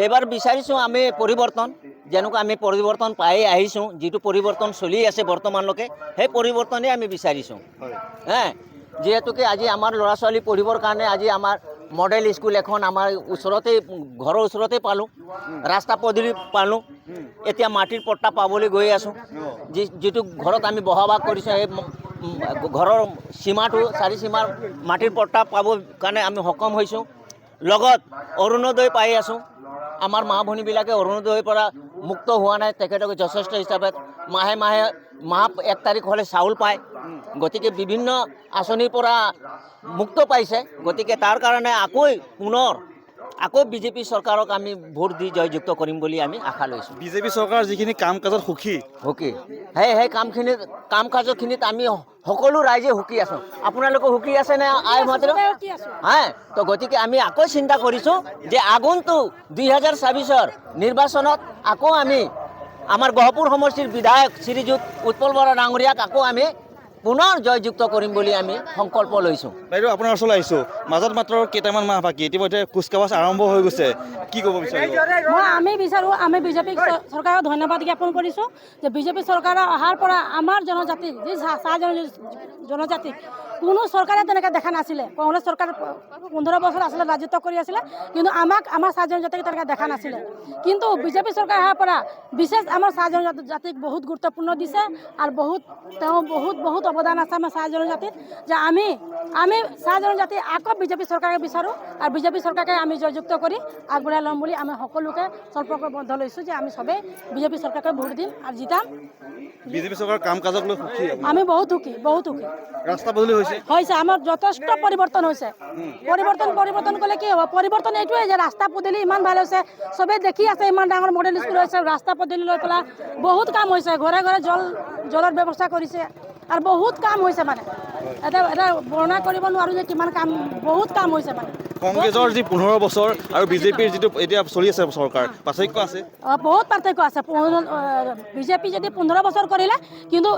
এইবাৰ বিচাৰিছোঁ আমি পৰিৱৰ্তন, যেনেকুৱা আমি পৰিৱৰ্তন পাই আহিছোঁ, যিটো পৰিৱৰ্তন চলি আছে বৰ্তমানলৈকে, সেই পৰিৱৰ্তনেই আমি বিচাৰিছোঁ। যিহেতুকে আজি আমাৰ ল'ৰা ছোৱালী পঢ়িবৰ কাৰণে আজি আমাৰ মডেল স্কুল এখন আমাৰ ওচৰতে, ঘৰৰ ওচৰতে পালোঁ, ৰাস্তা পদূলি পালোঁ। এতিয়া মাটিৰ পট্টা পাবলৈ গৈ আছোঁ, যিটো ঘৰত আমি বসবাস কৰিছোঁ, সেই ঘৰৰ সীমাটো 4 সীমাৰ মাটিৰ পট্টা পাবৰ কাৰণে আমি সক্ষম হৈছোঁ। লগত অৰুণোদয় পাই আছোঁ। আমাৰ মা ভনীবিলাকে অৰুণোদয়ৰ পৰা মুক্ত হোৱা নাই, তেখেতক যথেষ্ট হিচাপে মাহে 1 তাৰিখ হ'লে চাউল পায়। গতিকে বিভিন্ন আঁচনিৰ পৰা মুক্ত পাইছে। গতিকে তাৰ কাৰণে আকৌ বিজেপি চৰকাৰক আমি ভোট দি জয়যুক্ত কৰিম বুলি আমি আশা লৈছোঁ। বিজেপি চৰকাৰ যিখিনি কাম কাজত সুখী, সেই কাম কাজখিনিত আমি সকলো ৰাইজে সুখী আছোঁ। আপোনালোকে সুখী আছেনে? মাত্ৰ তো গতিকে আমি আকৌ চিন্তা কৰিছোঁ যে আগন্তুক 2024 নিৰ্বাচনত আকৌ আমি আমাৰ গহপুৰ সমষ্টিৰ বিধায়ক শ্ৰীযুত উৎপল বৰা ডাঙৰীয়াক আকৌ আমি পুনৰ জয়যুক্ত কৰিম বুলি আমি সংকল্প লৈছোঁ। বাইদেউ আপোনাৰ ওচৰলৈ আহিছোঁ, মাজত মাত্ৰ কেইটামান মাহ বাকী, ইতিমধ্যে কুচকাৱাজ আৰম্ভ হৈ গৈছে, কি ক'ব বিচাৰিব? আমি বিজেপি চৰকাৰক ধন্যবাদ জ্ঞাপন কৰিছোঁ যে বিজেপি চৰকাৰ অহাৰ পৰা আমাৰ জনজাতিক, যি চাহ জনজাতিক কোনো চৰকাৰে তেনেকৈ দেখা নাছিলে। কংগ্ৰেছ চৰকাৰ 15 বছৰ আছিলে, ৰাজত্ব কৰি আছিলে, কিন্তু আমাৰ চাহ জনজাতিক তেনেকৈ দেখা নাছিলে। কিন্তু বিজেপি চৰকাৰ অহাৰ পৰা বিশেষ আমাৰ চাহ জনজাতিক বহুত গুৰুত্বপূৰ্ণ দিছে আৰু তেওঁ বহুত অৱদান আছে আমাৰ চাহ জনজাতিত, যে আমি চাহ জনজাতি আকৌ বিজেপি চৰকাৰকে বিচাৰোঁ আৰু বিজেপি চৰকাৰকে আমি জয়যুক্ত কৰি আগবঢ়াই ল'ম বুলি আমি সকলোকে সম্পৰ্কবদ্ধ লৈছোঁ যে আমি চবেই বিজেপি চৰকাৰকে ভোট দিম আৰু জিতাম। বিজেপি চৰকাৰৰ কাম কাজক লৈ সুখী? আমি বহুত সুখী। ৰাস্তা বদলি হৈছে, আমাৰ যথেষ্ট পৰিৱৰ্তন হৈছে। পৰিৱৰ্তন কৰিলে কি হ'ব? পৰিৱৰ্তন এইটোৱে যে ৰাস্তা পদূলি ইমান ভাল হৈছে, চবেই দেখি আছে, ইমান ডাঙৰ মডেল স্কুল হৈছে, ৰাস্তা পদূলি লৈ পেলাই বহুত কাম হৈছে, ঘৰে ঘৰে জলৰ ব্যৱস্থা কৰিছে আৰু বহুত কাম হৈছে। মানে এটা বৰ্ণনা কৰিব নোৱাৰোঁ যে কিমান কাম, বহুত কাম হৈছে। মানে কংগ্ৰেছৰ যি 15 বছৰ আৰু বিজেপিৰ যিটো এতিয়া চলি আছে চৰকাৰ, পাৰ্থক্য আছে? বহুত পাৰ্থক্য আছে। বিজেপি যদি 15 বছৰ কৰিলে, কিন্তু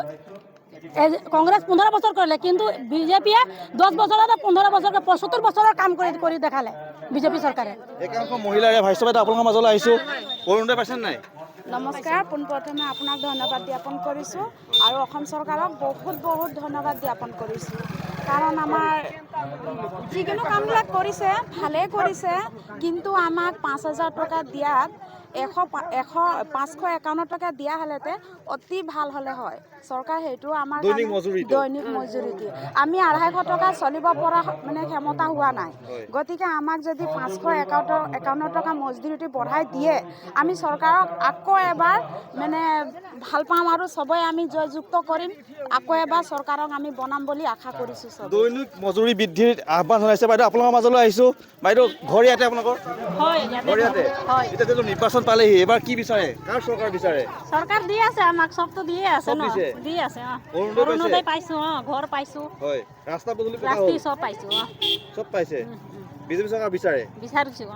কংগ্ৰেছ 15 বছৰ কৰিলে, কিন্তু বিজেপিয়ে 10 বছৰত 15 বছৰকে 75 বছৰৰ কাম কৰি দেখালে বিজেপি চৰকাৰে। একাংশ মহিলাৰে ভাষ্য বাইদেউ আপোনালোকৰ মাজলৈ আহিছোঁ, অৰুণোদয় পাইছে নাই? নমস্কাৰ, পোনপ্ৰথমে আপোনাক ধন্যবাদ জ্ঞাপন কৰিছোঁ আৰু অসম চৰকাৰক বহুত ধন্যবাদ জ্ঞাপন কৰিছোঁ। কাৰণ আমাৰ যিকোনো কামবিলাক কৰিছে, ভালেই কৰিছে, কিন্তু আমাক 5,000 টকা দিয়াত 551 টকা দিয়া হ'লেতে অতি ভাল হ'লে হয়। চৰকাৰ সেইটো আমাৰ দৈনিক মজুৰি দিয়ে। আমি 250 টকা চলিব পৰা মানে ক্ষমতা হোৱা নাই। গতিকে আমাক যদি 551 টকা মজুৰিটো বঢ়াই দিয়ে, আমি চৰকাৰক আকৌ এবাৰ মানে ভাল পাম আৰু চবেই আমি জয়যুক্ত কৰিম। আকৌ এবাৰ চৰকাৰক আমি বনাম বুলি আশা কৰিছোঁ। দৈনিক মজুৰি বৃদ্ধিৰ আহ্বান জনাইছে বাইদেউ, আপোনালোকৰ মাজলৈ আহিছোঁ। বাইদেউ ঘৰ ইয়াতে আপোনালোকৰ? ঘৰ ইয়াতে। এতিয়া যিটো নিৰ্বাচন পালেহি, এইবাৰ কি বিচাৰে? কাৰ চৰকাৰ বিচাৰে? চৰকাৰ দি আছে, আমাক চবটো দিয়ে আছে ন, দি আছে। অৰুণোদয় পাইছোঁ, ঘৰ পাইছোঁ, হয়, ৰাস্তা পদূলি চব পাইছোঁ। চব পাইছে। বিজেপি চৰকাৰ বিচাৰিছোঁ।